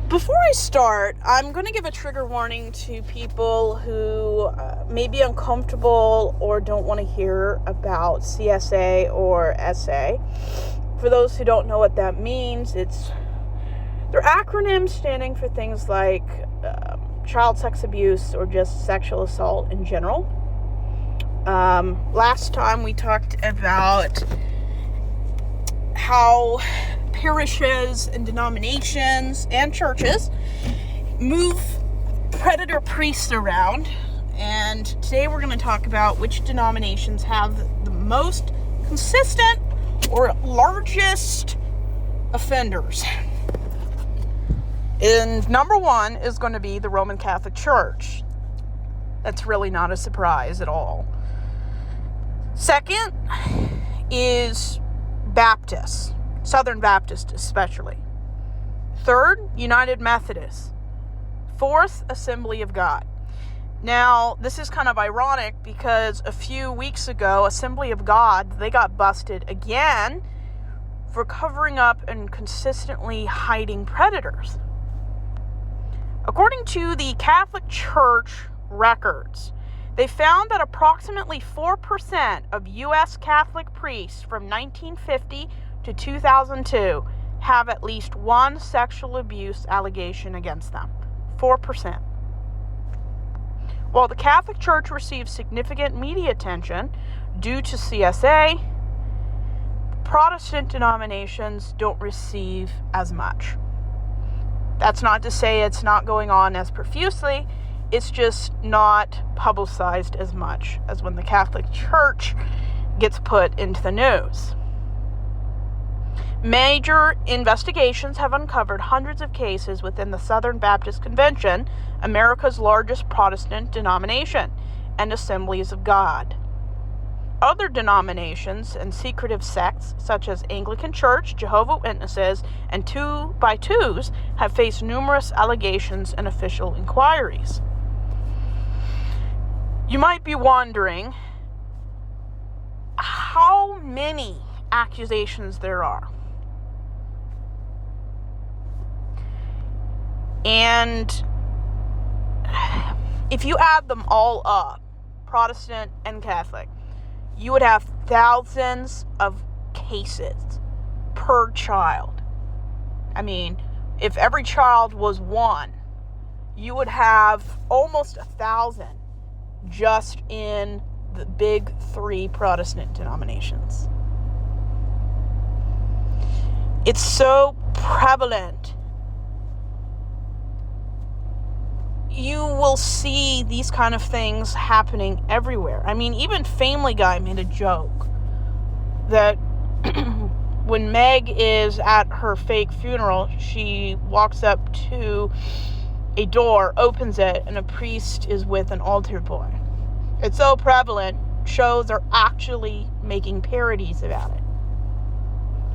Before I start, I'm going to give a trigger warning to people who may be uncomfortable or don't want to hear about CSA or SA. For those who don't know what that means, they're acronyms standing for things like child sex abuse or just sexual assault in general. Last time we talked about how parishes and denominations and churches move predator priests around, and today we're going to talk about which denominations have the most consistent or largest offenders. And number one is going to be the Roman Catholic Church. That's really not a surprise at all. Second is Baptists, Southern Baptists especially. Third, United Methodists. Fourth, Assembly of God. Now, this is kind of ironic because a few weeks ago, Assembly of God, they got busted again for covering up and consistently hiding predators. According to the Catholic Church records, they found that approximately 4% of U.S. Catholic priests from 1950 to 2002 have at least one sexual abuse allegation against them. 4%. While the Catholic Church receives significant media attention due to CSA, Protestant denominations don't receive as much. That's not to say it's not going on as profusely. It's just not publicized as much as when the Catholic Church gets put into the news. Major investigations have uncovered hundreds of cases within the Southern Baptist Convention, America's largest Protestant denomination, and Assemblies of God. Other denominations and secretive sects, such as Anglican Church, Jehovah's Witnesses, and 2x2s, have faced numerous allegations and official inquiries. You might be wondering how many accusations there are. And if you add them all up, Protestant and Catholic, you would have thousands of cases per child. I mean, if every child was one, you would have almost 1,000 just in the big three Protestant denominations. It's so prevalent. You will see these kind of things happening everywhere. I mean, even Family Guy made a joke that when Meg is at her fake funeral, she walks up to a door, opens it, and a priest is with an altar boy. It's so prevalent, shows are actually making parodies about it.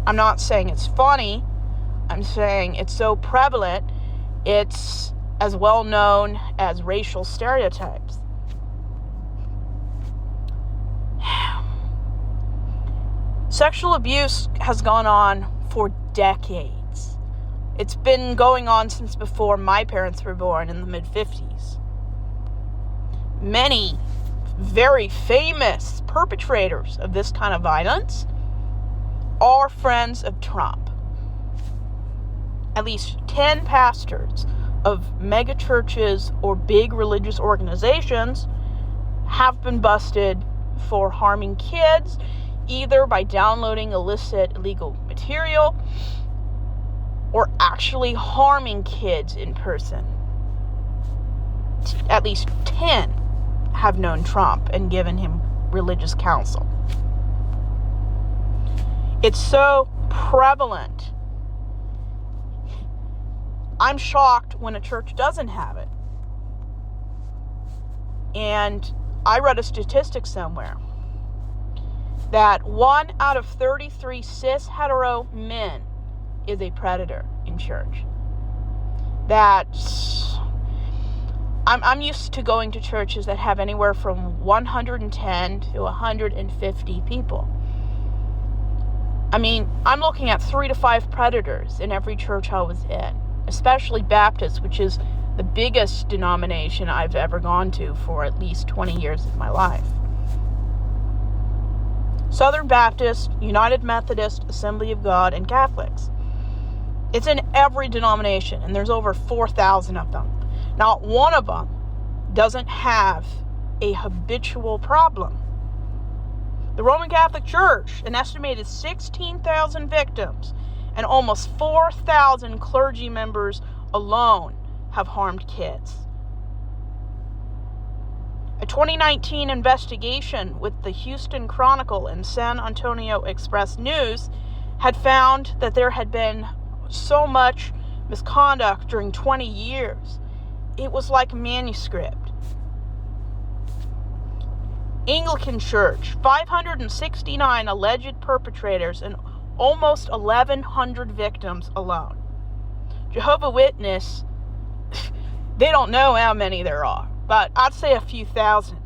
I'm not saying it's funny. I'm saying it's so prevalent, it's as well known as racial stereotypes. Sexual abuse has gone on for decades. It's been going on since before my parents were born in the mid-50s. Many very famous perpetrators of this kind of violence are friends of Trump. At least 10 pastors of mega churches or big religious organizations have been busted for harming kids, either by downloading illicit illegal material or actually harming kids in person. At least 10 have known Trump and given him religious counsel. It's so prevalent. I'm shocked when a church doesn't have it. And I read a statistic somewhere that 1 out of 33 cis hetero men is a predator in church. That's I'm used to going to churches that have anywhere from 110 to 150 people. I mean, I'm looking at 3 to 5 predators in every church I was in. especially Baptists, which is the biggest denomination I've ever gone to for at least 20 years of my life. Southern Baptist, United Methodist, Assembly of God, and Catholics. It's in every denomination, and there's over 4,000 of them. Not one of them doesn't have a habitual problem. The Roman Catholic Church, an estimated 16,000 victims, and almost 4,000 clergy members alone have harmed kids. A 2019 investigation with the Houston Chronicle and San Antonio Express News had found that there had been so much misconduct during 20 years. It was like a manuscript. Anglican Church, 569 alleged perpetrators and almost 1,100 victims alone. Jehovah's Witness, they don't know how many there are, but I'd say a few thousand.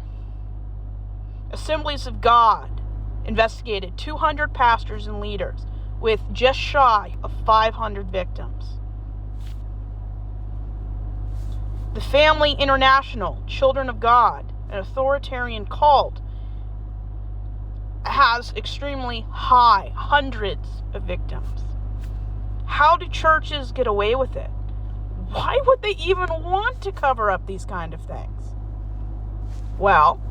Assemblies of God investigated 200 pastors and leaders with just shy of 500 victims. The Family International, Children of God, an authoritarian cult, has extremely high, hundreds of victims. How do churches get away with it? Why would they even want to cover up these kind of things? Well,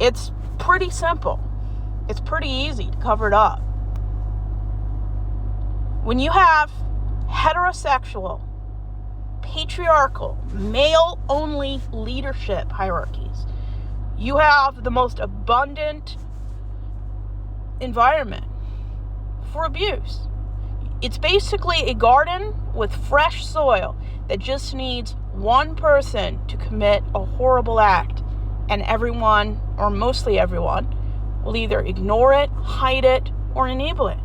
it's pretty simple. It's pretty easy to cover it up. When you have heterosexual, patriarchal, male-only leadership hierarchies, you have the most abundant environment for abuse. It's basically a garden with fresh soil that just needs one person to commit a horrible act, and everyone, or mostly everyone, will either ignore it, hide it, or enable it.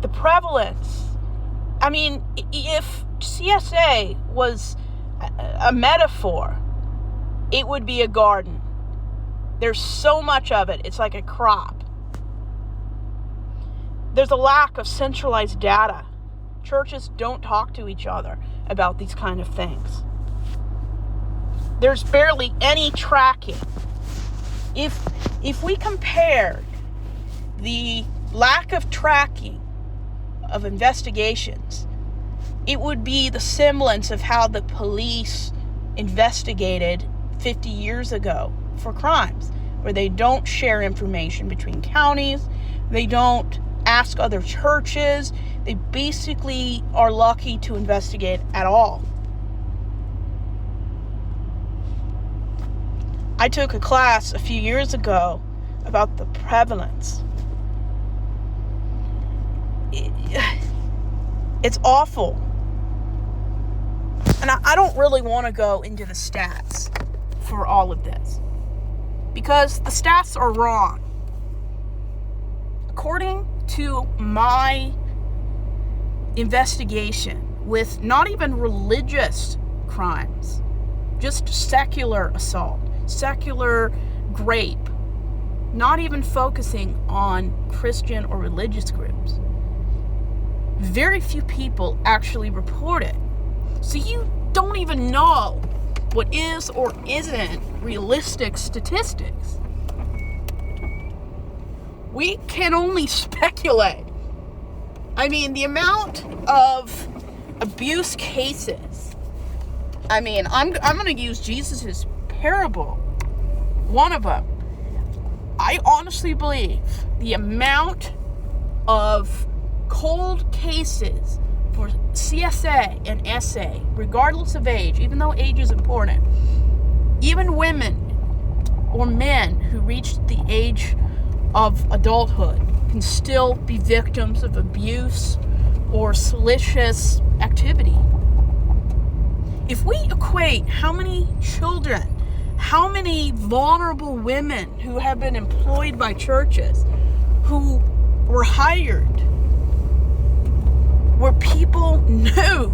The prevalence, if CSA was a metaphor, it would be a garden. There's so much of it, it's like a crop. There's a lack of centralized data. Churches don't talk to each other about these kind of things. There's barely any tracking. If we compared the lack of tracking of investigations, it would be the semblance of how the police investigated 50 years ago for crimes, where they don't share information between counties, they don't ask other churches, they basically are lucky to investigate at all. I took a class a few years ago about the prevalence. It's awful. And I don't really want to go into the stats for all of this, because the stats are wrong. According to my investigation with not even religious crimes, just secular assault, secular rape, not even focusing on Christian or religious groups, very few people actually report it. So you don't even know what is or isn't realistic statistics. We can only speculate. The amount of abuse cases. I'm going to use Jesus' parable, one of them. I honestly believe the amount of cold cases for CSA and SA, regardless of age, even though age is important, even women or men who reached the age of adulthood can still be victims of abuse or salacious activity. If we equate how many children, how many vulnerable women who have been employed by churches, who were hired, where people knew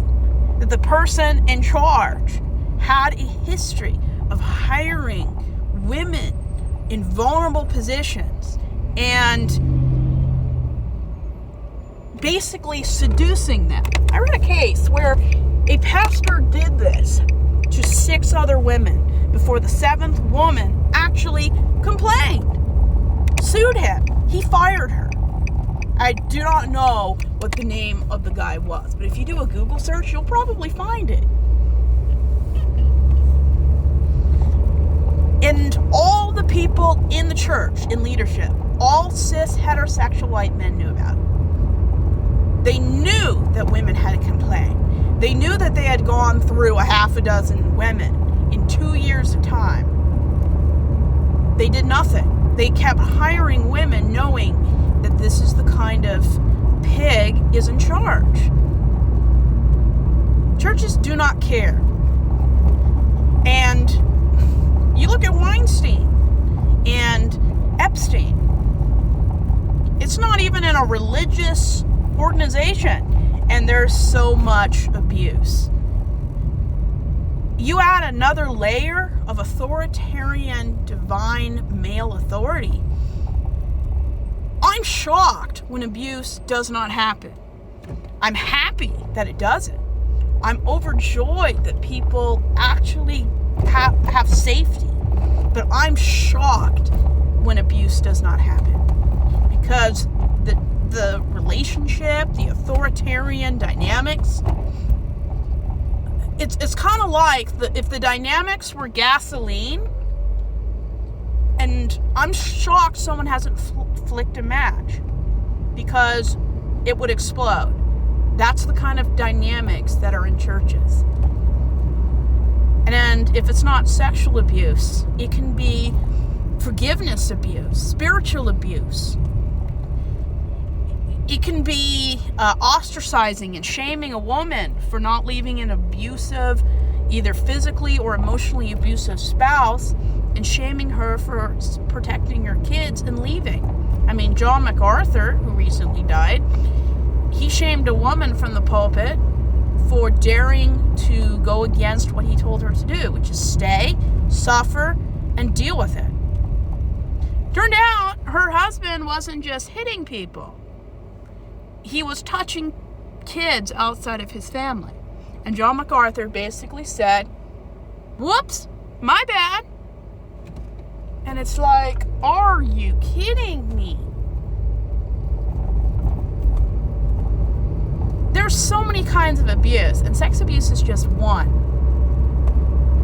that the person in charge had a history of hiring women in vulnerable positions and basically seducing them. I read a case where a pastor did this to 6 other women before the 7th woman actually complained, sued him. He fired her. I do not know what the name of the guy was, but if you do a Google search, you'll probably find it. And all the people in the church, in leadership, all cis heterosexual white men knew about it. They knew that women had to complain. They knew that they had gone through a half a dozen women in 2 years of time. They did nothing. They kept hiring women knowing that this is the kind of pig is in charge. Churches do not care. And you look at Weinstein and Epstein. It's not even in a religious organization, and there's so much abuse. You add another layer of authoritarian, divine male authority. I'm shocked when abuse does not happen. I'm happy that it doesn't. I'm overjoyed that people actually have safety. But I'm shocked when abuse does not happen. Because the relationship, the authoritarian dynamics, it's kind of like if the dynamics were gasoline, and I'm shocked someone hasn't flicked a match, because it would explode. That's the kind of dynamics that are in churches. And if it's not sexual abuse, it can be forgiveness abuse, spiritual abuse. It can be ostracizing and shaming a woman for not leaving an abusive, either physically or emotionally abusive spouse, and shaming her for protecting her kids and leaving. I mean, John MacArthur, who recently died, he shamed a woman from the pulpit for daring to go against what he told her to do, which is stay, suffer, and deal with it. Turned out her husband wasn't just hitting people. He was touching kids outside of his family. And John MacArthur basically said, "Whoops, my bad." And it's like, are you kidding me? There's so many kinds of abuse, and sex abuse is just one.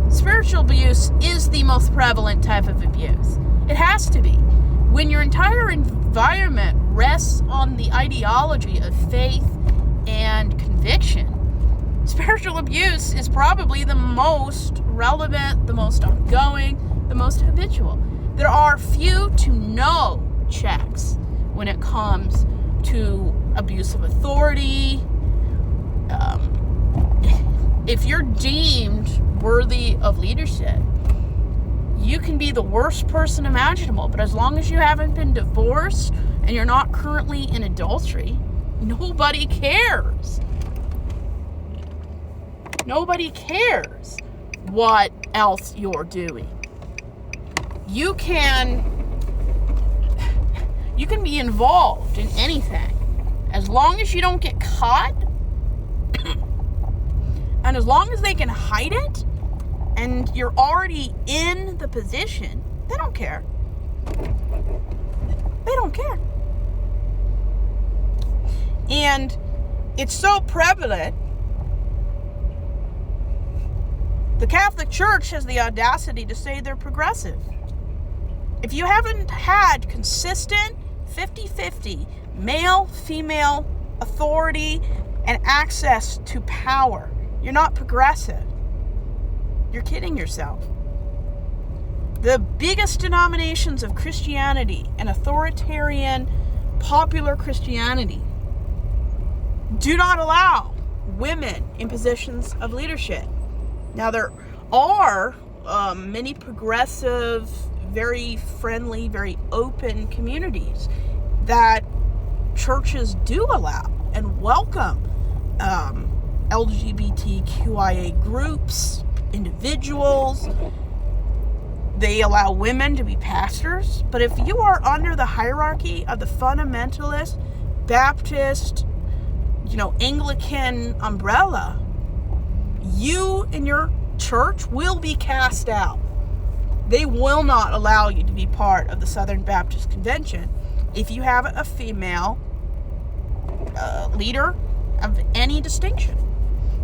Spiritual abuse is the most prevalent type of abuse. It has to be. When your entire environment rests on the ideology of faith and conviction, spiritual abuse is probably the most relevant, the most ongoing, the most habitual. There are few to no checks when it comes to abuse of authority. If you're deemed worthy of leadership, you can be the worst person imaginable, but as long as you haven't been divorced and you're not currently in adultery, nobody cares. Nobody cares what else you're doing. You can be involved in anything as long as you don't get caught, and as long as they can hide it, and you're already in the position, they don't care. They don't care. And it's so prevalent. The Catholic Church has the audacity to say they're progressive. If you haven't had consistent 50-50 male-female authority and access to power, you're not progressive. You're kidding yourself. The biggest denominations of Christianity and authoritarian popular Christianity do not allow women in positions of leadership. Now, there are many progressive, very friendly, very open communities that churches do allow and welcome LGBTQIA groups, individuals. They allow women to be pastors. But if you are under the hierarchy of the fundamentalist, Baptist, Anglican umbrella, you and your church will be cast out. They will not allow you to be part of the Southern Baptist Convention if you have a female leader of any distinction.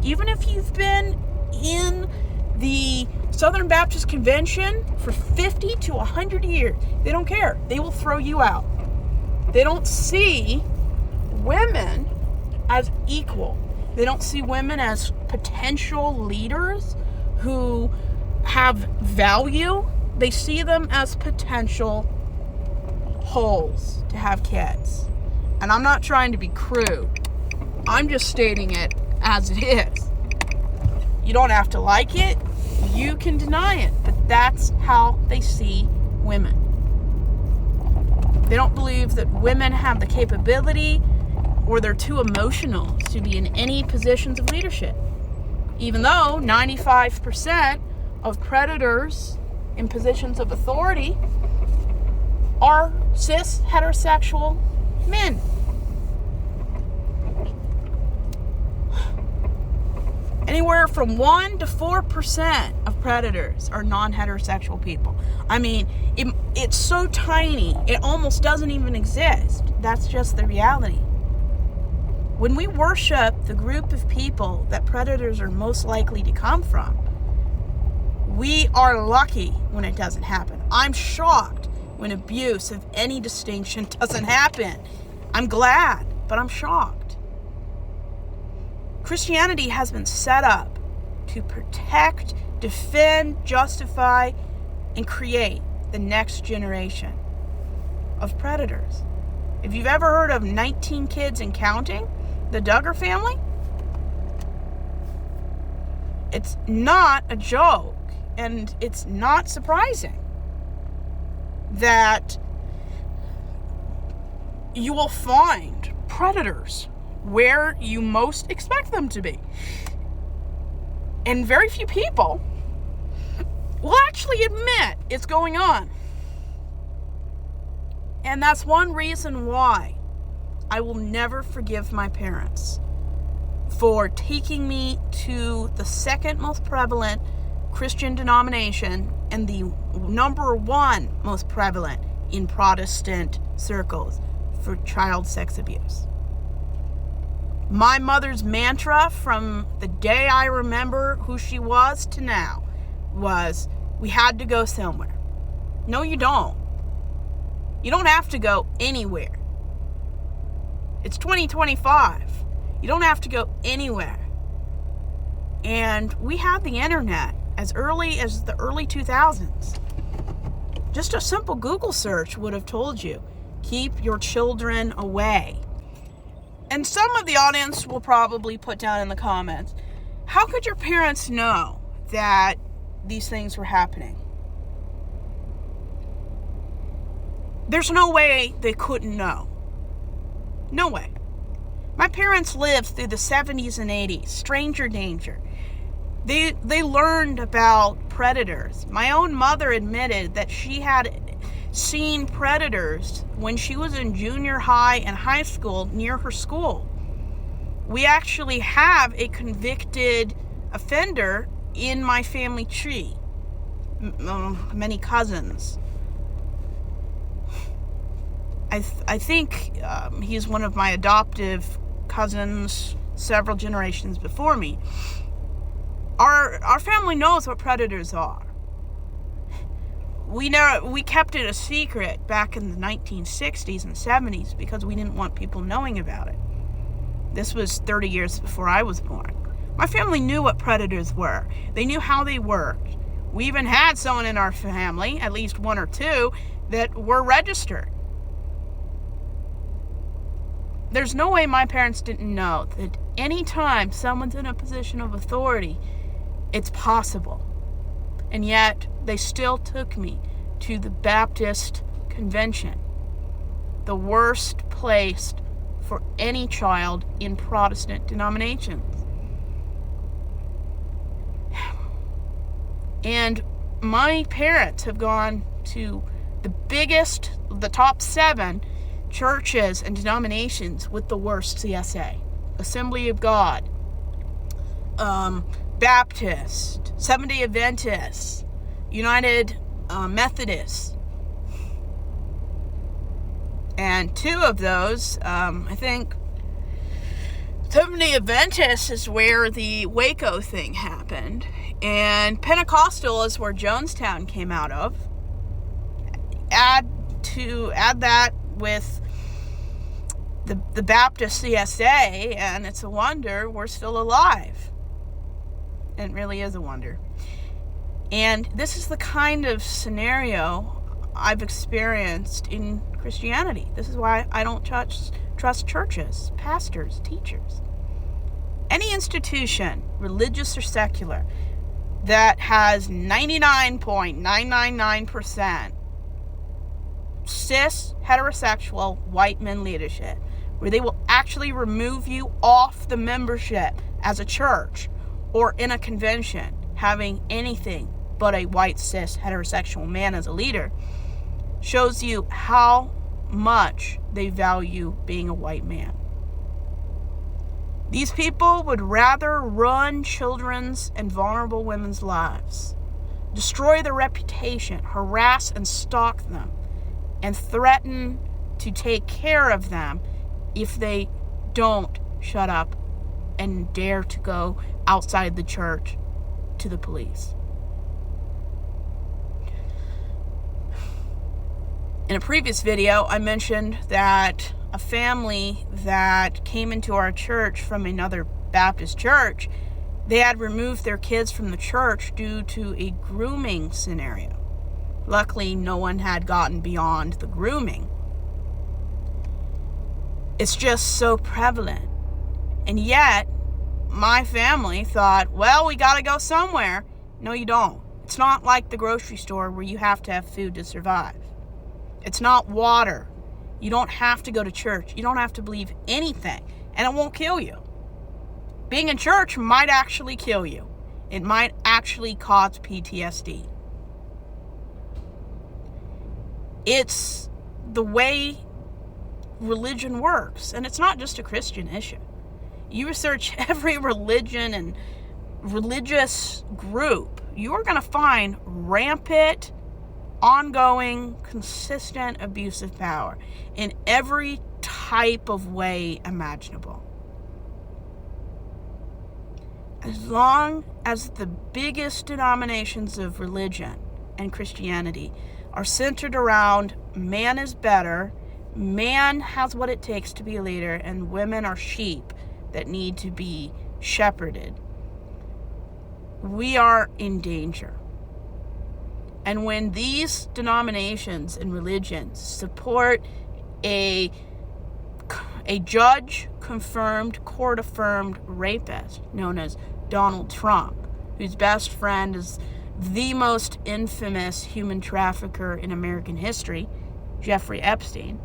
Even if you've been in the Southern Baptist Convention for 50 to 100 years, they don't care. They will throw you out. They don't see women as equal. They don't see women as potential leaders who have value. They see them as potential holes to have kids. And I'm not trying to be crude. I'm just stating it as it is. You don't have to like it. You can deny it. But that's how they see women. They don't believe that women have the capability or they're too emotional to be in any positions of leadership. Even though 95% of predators in positions of authority are cis heterosexual men. Anywhere from 1 to 4% of predators are non-heterosexual people. I mean, it's so tiny, it almost doesn't even exist. That's just the reality. When we worship the group of people that predators are most likely to come from, we are lucky when it doesn't happen. I'm shocked when abuse of any distinction doesn't happen. I'm glad, but I'm shocked. Christianity has been set up to protect, defend, justify, and create the next generation of predators. If you've ever heard of 19 Kids and Counting, the Duggar family, it's not a joke, and it's not surprising that you will find predators where you most expect them to be. And very few people will actually admit it's going on. And that's one reason why I will never forgive my parents for taking me to the second most prevalent Christian denomination and the number one most prevalent in Protestant circles for child sex abuse. My mother's mantra from the day I remember who she was to now was, we had to go somewhere. No, you don't. You don't have to go anywhere. It's 2025. You don't have to go anywhere. And we had the internet as early as the early 2000s. Just a simple Google search would have told you, keep your children away. And some of the audience will probably put down in the comments, how could your parents know that these things were happening? There's no way they couldn't know. No way. My parents lived through the 70s and 80s, stranger danger. They learned about predators. My own mother admitted that she had seen predators when she was in junior high and high school near her school. We actually have a convicted offender in my family tree. Many cousins. I think he's one of my adoptive cousins several generations before me. Our family knows what predators are. We kept it a secret back in the 1960s and 70s because we didn't want people knowing about it. This was 30 years before I was born. My family knew what predators were. They knew how they worked. We even had someone in our family, at least one or two, that were registered. There's no way my parents didn't know that anytime someone's in a position of authority, it's possible. And yet, they still took me to the Baptist Convention, the worst place for any child in Protestant denominations. And my parents have gone to the top 7 churches and denominations with the worst CSA. Assembly of God, Baptist, Seventh-day Adventist, United Methodist. And two of those, I think, Seventh-day Adventist is where the Waco thing happened, and Pentecostal is where Jonestown came out of. Add that with the Baptist CSA, and it's a wonder we're still alive. It really is a wonder. And this is the kind of scenario I've experienced in Christianity. This is why I don't trust churches, pastors, teachers. Any institution, religious or secular, that has 99.999% cis, heterosexual, white men leadership, where they will actually remove you off the membership as a church or in a convention having anything but a white, cis, heterosexual man as a leader, shows you how much they value being a white man. These people would rather ruin children's and vulnerable women's lives, destroy their reputation, harass and stalk them, and threaten to take care of them if they don't shut up and dare to go outside the church to the police. In a previous video, I mentioned that a family that came into our church from another Baptist church, they had removed their kids from the church due to a grooming scenario. Luckily, no one had gotten beyond the grooming. It's just so prevalent. And yet, my family thought, well, we got to go somewhere. No, you don't. It's not like the grocery store where you have to have food to survive. It's not water. You don't have to go to church. You don't have to believe anything, and it won't kill you. Being in church might actually kill you. It might actually cause PTSD. It's the way religion works, and it's not just a Christian issue. You research every religion and religious group, you're going to find rampant, ongoing, consistent abuse of power in every type of way imaginable. As long as the biggest denominations of religion and Christianity are centered around man is better, man has what it takes to be a leader, and women are sheep that need to be shepherded, we are in danger. And when these denominations and religions support a judge-confirmed, court-affirmed rapist known as Donald Trump, whose best friend is the most infamous human trafficker in American history, Jeffrey Epstein,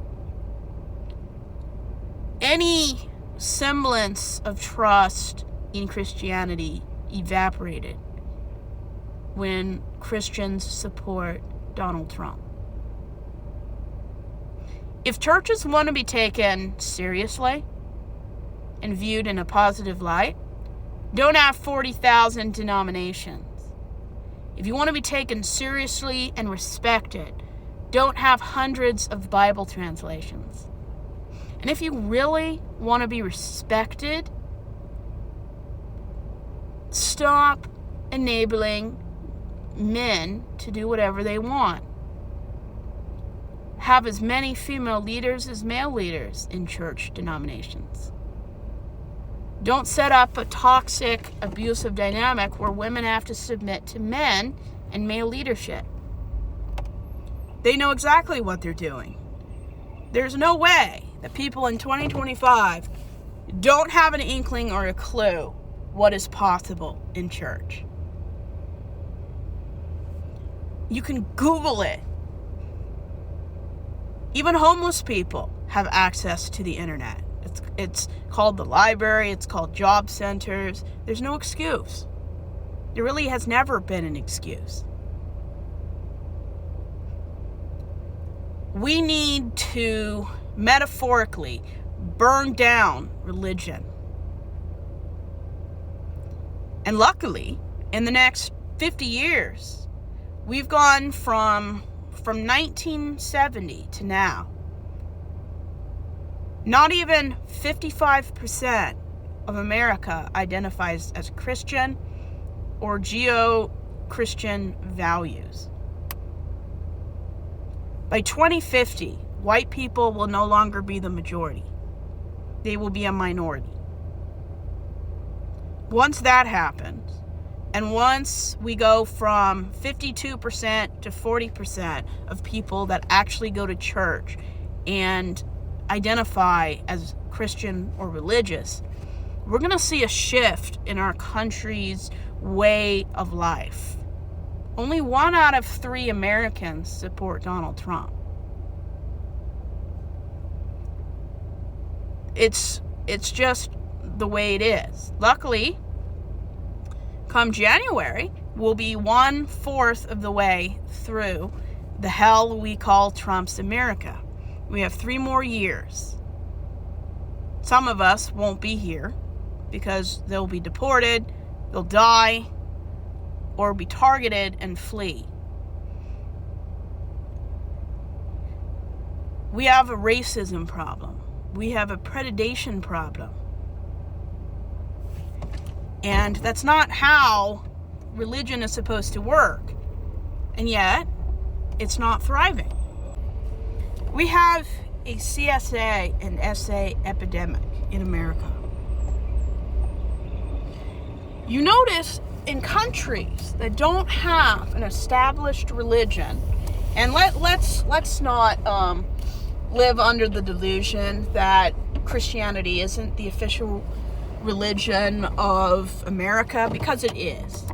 any semblance of trust in Christianity evaporated when Christians support Donald Trump. If churches want to be taken seriously and viewed in a positive light, don't have 40,000 denominations. If you want to be taken seriously and respected, don't have hundreds of Bible translations. And if you really want to be respected, stop enabling men to do whatever they want. Have as many female leaders as male leaders in church denominations. Don't set up a toxic, abusive dynamic where women have to submit to men and male leadership. They know exactly what they're doing. There's no way that people in 2025 don't have an inkling or a clue what is possible in church. You can Google it. Even homeless people have access to the internet. It's called the library. It's called job centers. There's no excuse. There really has never been an excuse. We need to metaphorically burn down religion And luckily, in the next 50 years, we've gone from 1970 to now. Not even 55% of America identifies as Christian or Judeo-Christian values. By 2050, white people will no longer be the majority. They will be a minority. Once that happens, and once we go from 52% to 40% of people that actually go to church and identify as Christian or religious, we're going to see a shift in our country's way of life. Only 1 out of 3 Americans support Donald Trump. It's just the way it is. Luckily, come January, we'll be 1/4 of the way through the hell we call Trump's America. We have 3 more years. Some of us won't be here because they'll be deported, they'll die, or be targeted and flee. We have a racism problem. We have a predation problem. And that's not how religion is supposed to work. And yet, it's not thriving. We have a CSA and SA epidemic in America. You notice in countries that don't have an established religion, and let's not live under the delusion that Christianity isn't the official religion of America, because it is.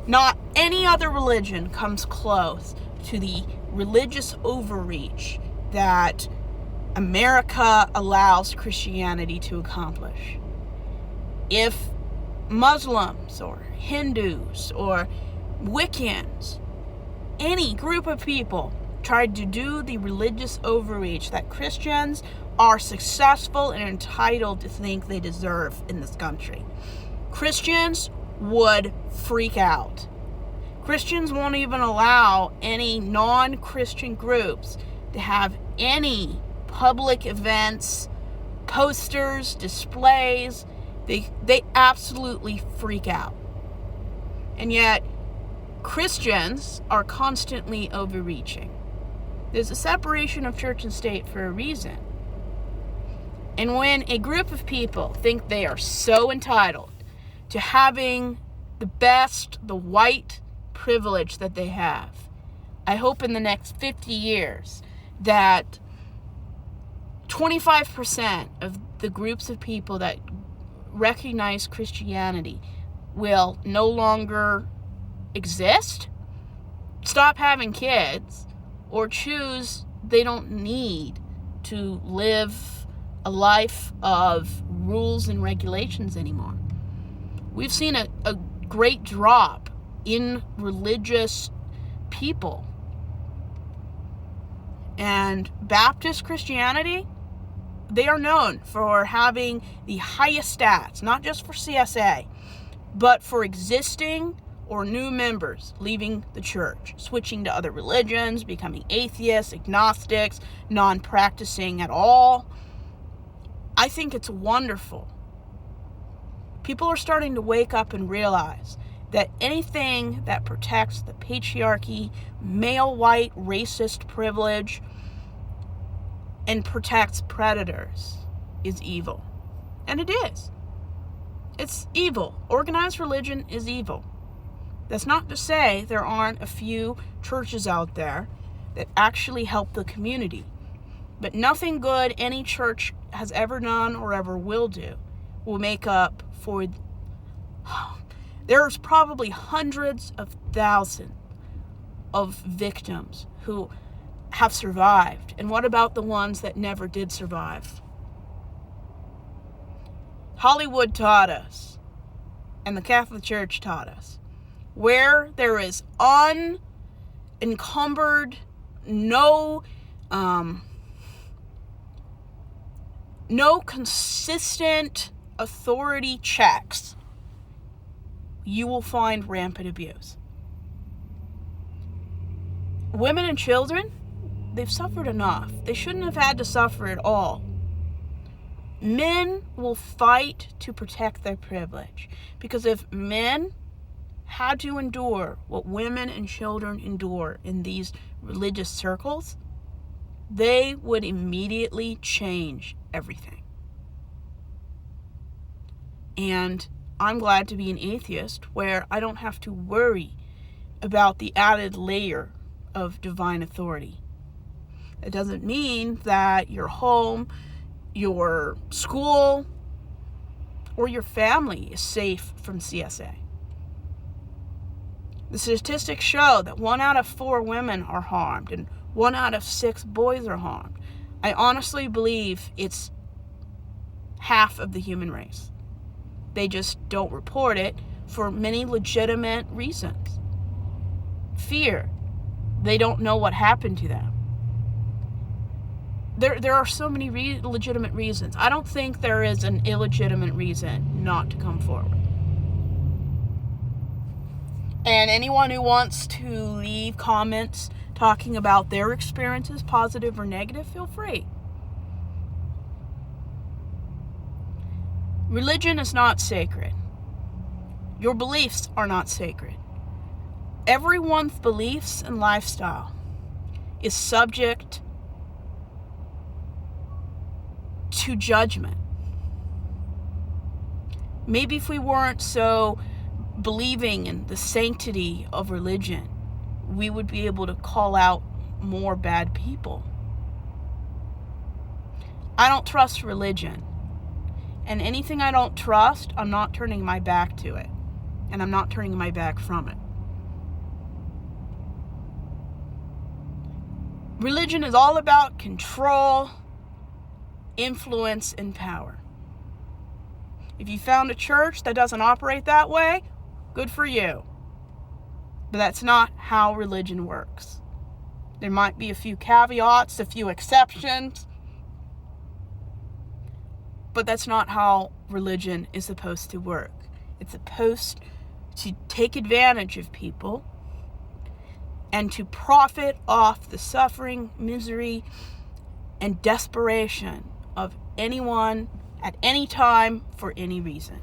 Not any other religion comes close to the religious overreach that America allows Christianity to accomplish. If Muslims or Hindus or Wiccans, any group of people tried to do the religious overreach that Christians are successful and entitled to think they deserve in this country, Christians would freak out. Christians won't even allow any non-Christian groups to have any public events, posters, displays. They absolutely freak out. And yet, Christians are constantly overreaching. There's a separation of church and state for a reason. And when a group of people think they are so entitled to having the best, the white privilege that they have, I hope in the next 50 years that 25% of the groups of people that recognize Christianity will no longer exist, stop having kids, or choose they don't need to live a life of rules and regulations anymore. We've seen a great drop in religious people. And Baptist Christianity, they are known for having the highest stats, not just for CSA, but for existing or new members leaving the church, switching to other religions, becoming atheists, agnostics, non-practicing at all. I think it's wonderful. People are starting to wake up and realize that anything that protects the patriarchy, male white racist privilege, and protects predators is evil. And it is. It's evil. Organized religion is evil. That's not to say there aren't a few churches out there that actually help the community. But nothing good any church has ever done or ever will do will make up for... There's probably hundreds of thousands of victims who have survived. And what about the ones that never did survive? Hollywood taught us, and the Catholic Church taught us, where there is unencumbered, no consistent authority checks, you will find rampant abuse. Women and children, they've suffered enough. They shouldn't have had to suffer at all. Men will fight to protect their privilege, because if men had to endure what women and children endure in these religious circles, they would immediately change everything. And I'm glad to be an atheist where I don't have to worry about the added layer of divine authority. It doesn't mean that your home, your school, or your family is safe from CSA. The statistics show that 1 out of 4 women are harmed and 1 out of 6 boys are harmed. I honestly believe it's half of the human race. They just don't report it for many legitimate reasons. Fear. They don't know what happened to them. There are so many legitimate reasons. I don't think there is an illegitimate reason not to come forward. And anyone who wants to leave comments talking about their experiences, positive or negative, feel free. Religion is not sacred. Your beliefs are not sacred. Everyone's beliefs and lifestyle is subject to judgment. Maybe if we weren't so believing in the sanctity of religion, we would be able to call out more bad people. I don't trust religion. And anything I don't trust, I'm not turning my back to it. And I'm not turning my back from it. Religion is all about control, influence, and power. If you found a church that doesn't operate that way, good for you. But that's not how religion works. There might be a few caveats, a few exceptions, but that's not how religion is supposed to work. It's supposed to take advantage of people and to profit off the suffering, misery, and desperation of anyone at any time for any reason.